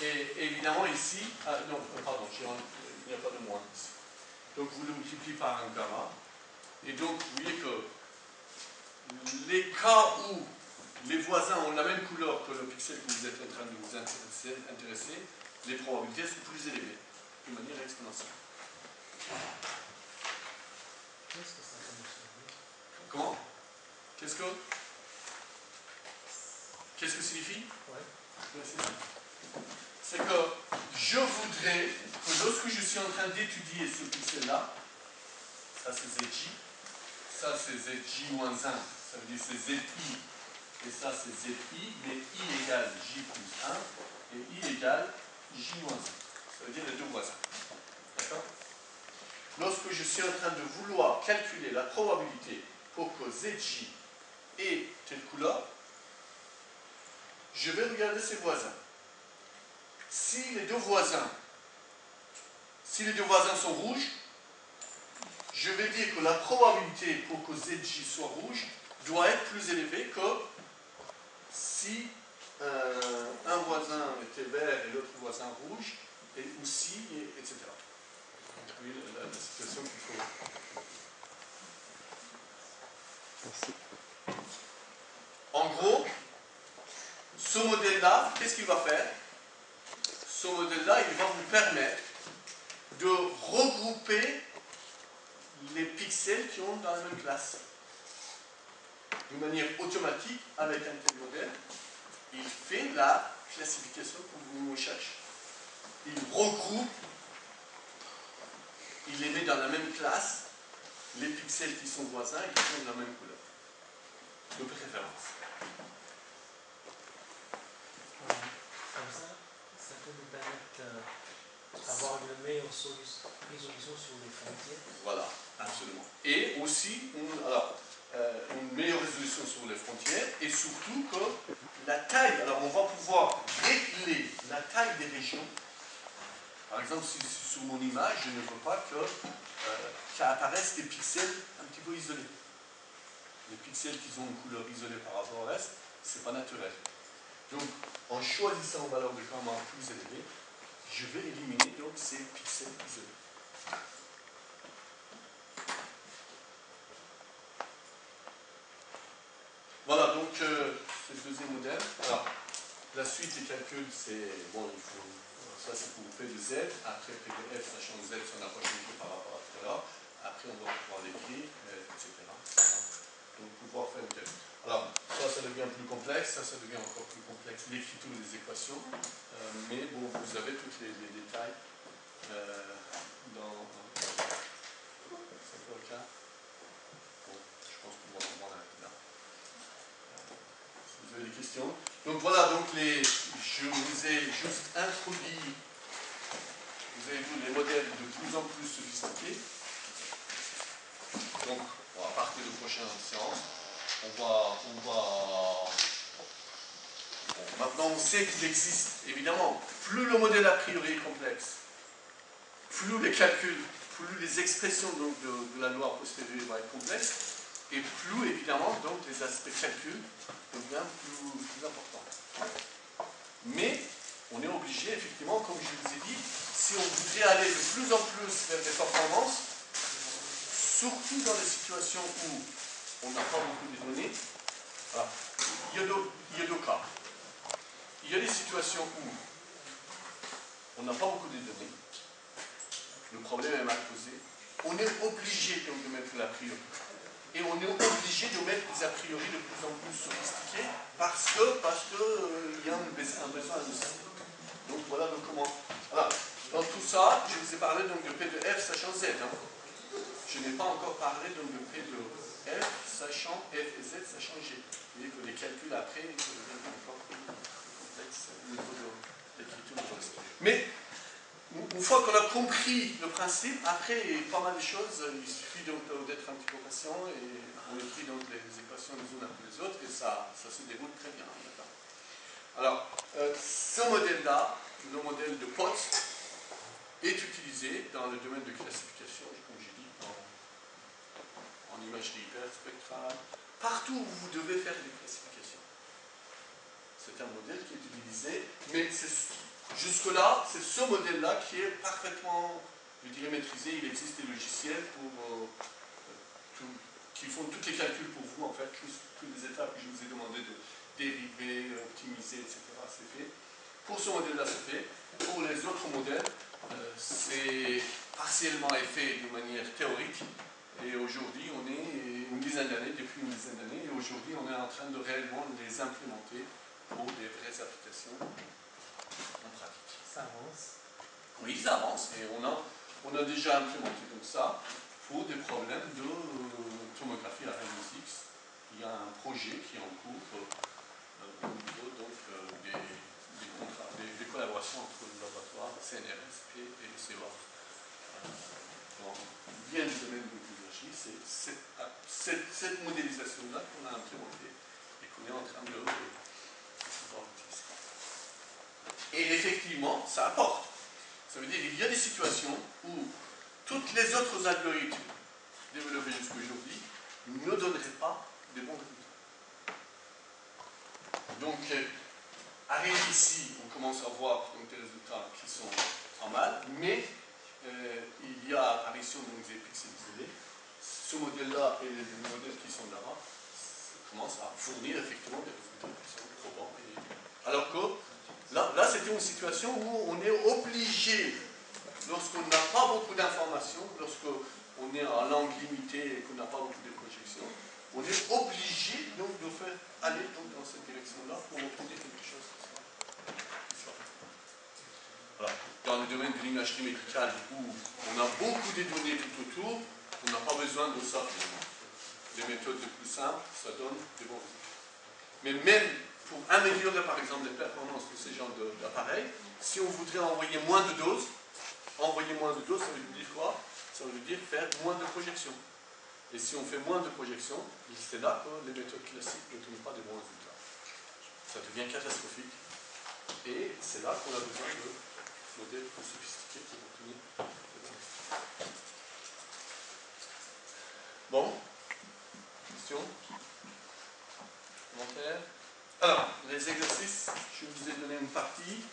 Et évidemment ici, non, pardon, il n'y a pas de moins ici. Donc vous le multipliez par un gamma. Et donc vous voyez que les cas où les voisins ont la même couleur que le pixel que vous êtes en train de vous intéresser, les probabilités sont plus élevées, de manière exponentielle. Qu'est-ce que ça signifie? Comment? Qu'est-ce que signifie? Ouais. C'est que je voudrais que lorsque je suis en train d'étudier ce pixel-là, ça c'est Zi, ça c'est Zi-1, ça veut dire c'est Zi, et ça c'est Zi, mais I égale J plus 1, et I égale J-1. Ça veut dire les deux voisins. D'accord? Lorsque je suis en train de vouloir calculer la probabilité pour que Zi ait telle couleur, je vais regarder ses voisins. Si les deux voisins sont rouges, je vais dire que la probabilité pour que ZJ soit rouge doit être plus élevée que si un voisin était vert et l'autre voisin rouge, et aussi, etc. Vous voyez la situation qu'il faut. Merci. En gros, ce modèle-là, qu'est-ce qu'il va faire? Ce modèle-là, il va vous permettre de regrouper les pixels qui ont dans la même classe. De manière automatique, avec un tel modèle, il fait la classification que vous cherchez. Il regroupe, il les met dans la même classe, les pixels qui sont voisins et qui sont de la même couleur. De préférence. Comme ça peut nous permettre d'avoir une meilleure résolution sur les frontières. Voilà, absolument. Et aussi, une meilleure résolution sur les frontières, et surtout que la taille, alors on va pouvoir régler la taille des régions. Par exemple, si sur mon image, je ne veux pas que apparaissent des pixels un petit peu isolés. Les pixels qui ont une couleur isolée par rapport au reste, ce n'est pas naturel. Donc, en choisissant une valeur de gamma plus élevée, je vais éliminer donc ces pixels isolés. Voilà, donc c'est le deuxième modèle. Alors, la suite des calculs, c'est, bon, il faut, ça c'est pour P de Z, après P de F, sachant que Z, ça n'a pas changé par rapport à tout à l'heure. Après, on va pouvoir l'écrire, etc. Donc, pouvoir faire le calcul. Alors, ça devient plus complexe, ça devient encore plus complexe, l'écriture des équations. Mais bon, vous avez tous les détails dans. C'est pas le cas? Bon, je pense qu'on va en arrêter là. Vous avez des questions? Donc voilà, donc je vous ai juste introduit, vous avez vu les modèles de plus en plus sophistiqués. Donc, à partir de prochaine séance, maintenant on sait qu'il existe, évidemment, plus le modèle a priori est complexe, plus les calculs, plus les expressions donc, de la loi postérieure vont être complexes, et plus évidemment donc les aspects calcul deviennent plus importants. Mais on est obligé, effectivement, comme je vous ai dit, si on voudrait aller de plus en plus vers des performances, surtout dans les situations où on n'a pas beaucoup de données, alors, il y a deux cas. Il y a des situations où on n'a pas beaucoup de données, le problème est mal posé, on est obligé donc de mettre l'a priori. Et on est obligé de mettre des a priori de plus en plus sophistiqués parce que y a un besoin de ça. Donc voilà donc comment. Alors, dans tout ça, je vous ai parlé donc de P de F sachant Z. Je n'ai pas encore parlé donc de P de F sachant F et Z sachant G. Vous voyez que les calculs après deviennent encore plus complexes au niveau de l'écriture de reste. Mais une fois qu'on a compris le principe, après, il y a pas mal de choses, il suffit donc d'être un petit peu patient et on écrit donc les équations les unes après les autres et ça se déroule très bien. Alors, ce modèle-là, le modèle de Potts, est utilisé dans le domaine de classification, comme j'ai dit, en imagerie hyperspectrale, partout où vous devez faire des classifications. C'est un modèle qui est utilisé, mais Jusque-là, c'est ce modèle-là qui est parfaitement, je dirais, maîtrisé. Il existe des logiciels qui font tous les calculs pour vous, en fait, toutes les étapes que je vous ai demandé de dériver, optimiser, etc. C'est fait. Pour ce modèle-là, c'est fait. Pour les autres modèles, c'est partiellement fait de manière théorique. Et aujourd'hui, on est depuis une dizaine d'années, et aujourd'hui, on est en train de réellement les implémenter pour des vraies applications en pratique. Ça avance. Oui, ça avance, et on a déjà implémenté donc ça pour des problèmes de tomographie à rayons X. Il y a un projet qui est en cours au niveau donc, des collaborations entre le laboratoire CNRS et le CEA. Bien du domaine de l'énergie, c'est cette modélisation-là qu'on a implémentée et qu'on est en train de pouvoir utiliser. Et effectivement, ça apporte. Ça veut dire qu'il y a des situations où toutes les autres algorithmes développés jusqu'aujourd'hui ne donneraient pas de bons résultats. Donc, arrive ici, on commence à voir donc, des résultats qui sont pas mal, mais il y a apparition des pixels isolés. Ce modèle-là et les modèles qui sont là-bas commencent à fournir effectivement des résultats qui sont probants. Alors que là c'était une situation où on est obligé, lorsqu'on n'a pas beaucoup d'informations, lorsqu'on est à langue limitée et qu'on n'a pas beaucoup de projections, on est obligé donc de faire aller donc, dans cette direction-là pour obtenir quelque chose qui soit. Voilà. Dans le domaine de l'imagerie médicale, où on a beaucoup de données tout autour, on n'a pas besoin de ça. Les méthodes les plus simples, ça donne des bons résultats. Mais même pour améliorer par exemple les performances de ces genres d'appareils, si on voudrait envoyer moins de doses, ça veut dire quoi? Ça veut dire faire moins de projections. Et si on fait moins de projections, c'est là que les méthodes classiques ne donnent pas de bons résultats. Ça devient catastrophique. Et c'est là qu'on a besoin de modèles plus sophistiqués pour obtenir le résultat. Bon. Questions? Commentaires? Alors, les exercices, je vous ai donné une partie.